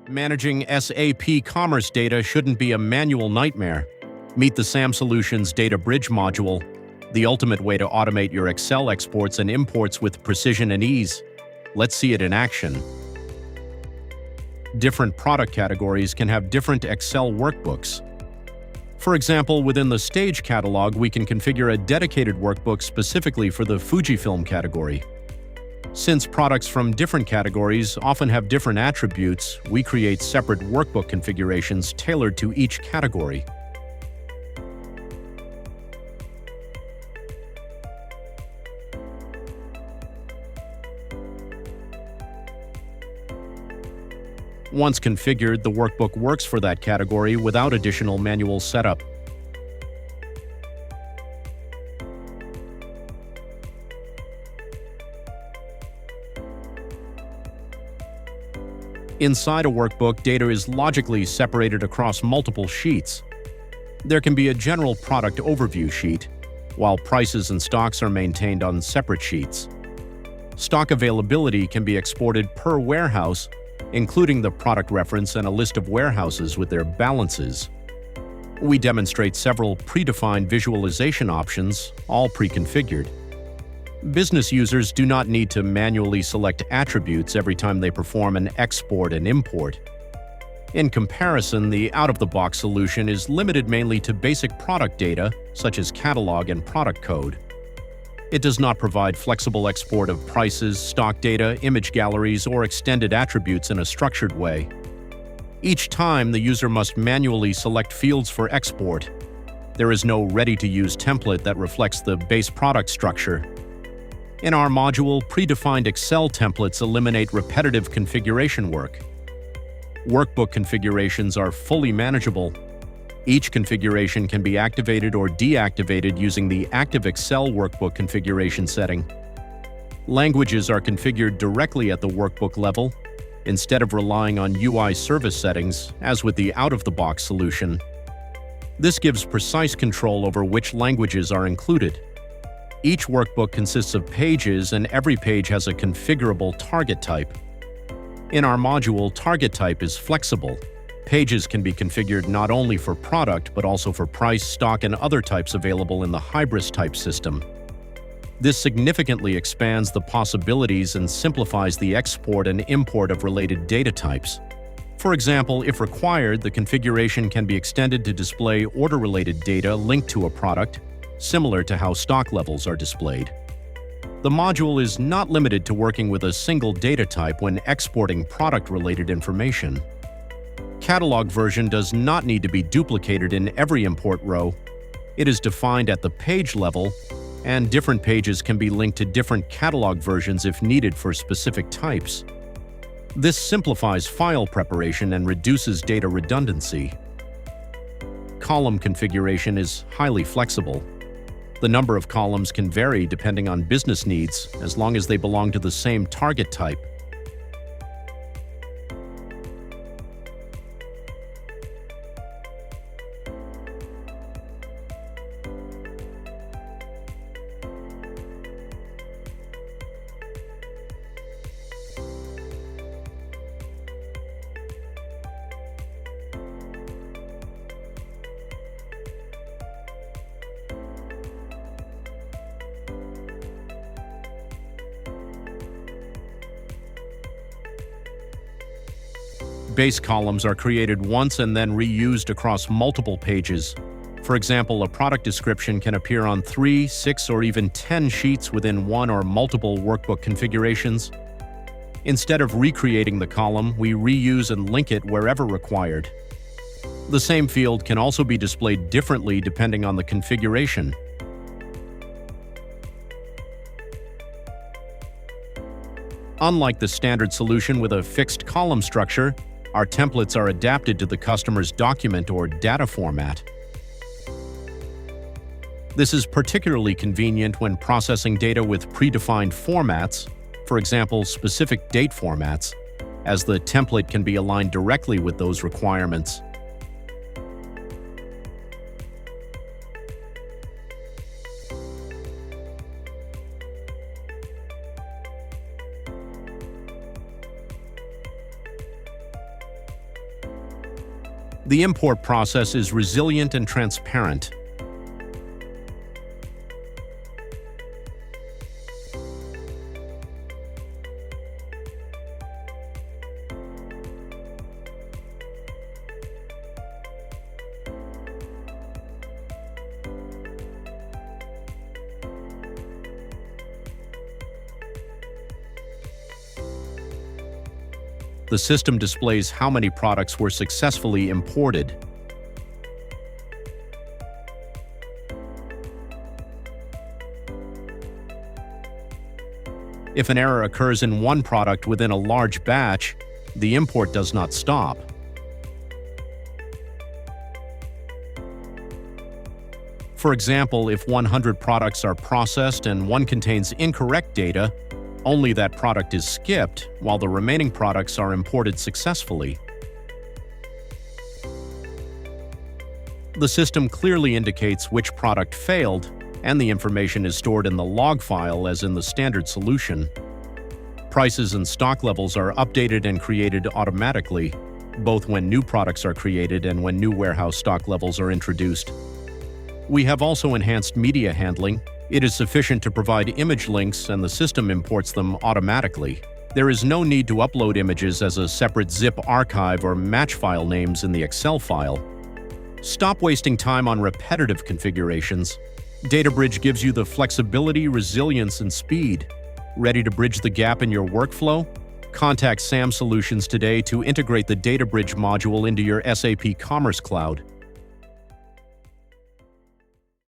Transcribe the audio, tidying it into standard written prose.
Managing SAP Commerce data shouldn't be a manual nightmare. Meet the SaM Solutions DataBridge module, the ultimate way to automate your Excel exports and imports with precision and ease. Let's see it in action. Different product categories can have different Excel workbooks. For example, within the Stage catalog, we can configure a dedicated workbook specifically for the Fujifilm category. Since products from different categories often have different attributes, we create separate workbook configurations tailored to each category. Once configured, the workbook works for that category without additional manual setup. Inside a workbook, data is logically separated across multiple sheets. There can be a general product overview sheet, while prices and stocks are maintained on separate sheets. Stock availability can be exported per warehouse, including the product reference and a list of warehouses with their balances. We demonstrate several predefined visualization options, all pre-configured. Business users do not need to manually select attributes every time they perform an export and import. In comparison, the out-of-the-box solution is limited mainly to basic product data, such as catalog and product code. It does not provide flexible export of prices, stock data, image galleries, or extended attributes in a structured way. Each time, the user must manually select fields for export. There is no ready-to-use template that reflects the base product structure. In our module, predefined Excel templates eliminate repetitive configuration work. Workbook configurations are fully manageable. Each configuration can be activated or deactivated using the Active Excel Workbook configuration setting. Languages are configured directly at the workbook level, instead of relying on UI service settings, as with the out-of-the-box solution. This gives precise control over which languages are included. Each workbook consists of pages, and every page has a configurable target type. In our module, target type is flexible. Pages can be configured not only for product, but also for price, stock, and other types available in the Hybris type system. This significantly expands the possibilities and simplifies the export and import of related data types. For example, if required, the configuration can be extended to display order-related data linked to a product, similar to how stock levels are displayed. The module is not limited to working with a single data type when exporting product-related information. Catalog version does not need to be duplicated in every import row. It is defined at the page level, and different pages can be linked to different catalog versions if needed for specific types. This simplifies file preparation and reduces data redundancy. Column configuration is highly flexible. The number of columns can vary depending on business needs, as long as they belong to the same target type. Base columns are created once and then reused across multiple pages. For example, a product description can appear on 3, 6, or even 10 sheets within one or multiple workbook configurations. Instead of recreating the column, we reuse and link it wherever required. The same field can also be displayed differently depending on the configuration. Unlike the standard solution with a fixed column structure, our templates are adapted to the customer's document or data format. This is particularly convenient when processing data with predefined formats, for example, specific date formats, as the template can be aligned directly with those requirements. The import process is resilient and transparent. The system displays how many products were successfully imported. If an error occurs in one product within a large batch, the import does not stop. For example, if 100 products are processed and one contains incorrect data, only that product is skipped, while the remaining products are imported successfully. The system clearly indicates which product failed, and the information is stored in the log file as in the standard solution. Prices and stock levels are updated and created automatically, both when new products are created and when new warehouse stock levels are introduced. We have also enhanced media handling. It is sufficient to provide image links and the system imports them automatically. There is no need to upload images as a separate zip archive or match file names in the Excel file. Stop wasting time on repetitive configurations. DataBridge gives you the flexibility, resilience, and speed. Ready to bridge the gap in your workflow? Contact SaM Solutions today to integrate the DataBridge module into your SAP Commerce Cloud.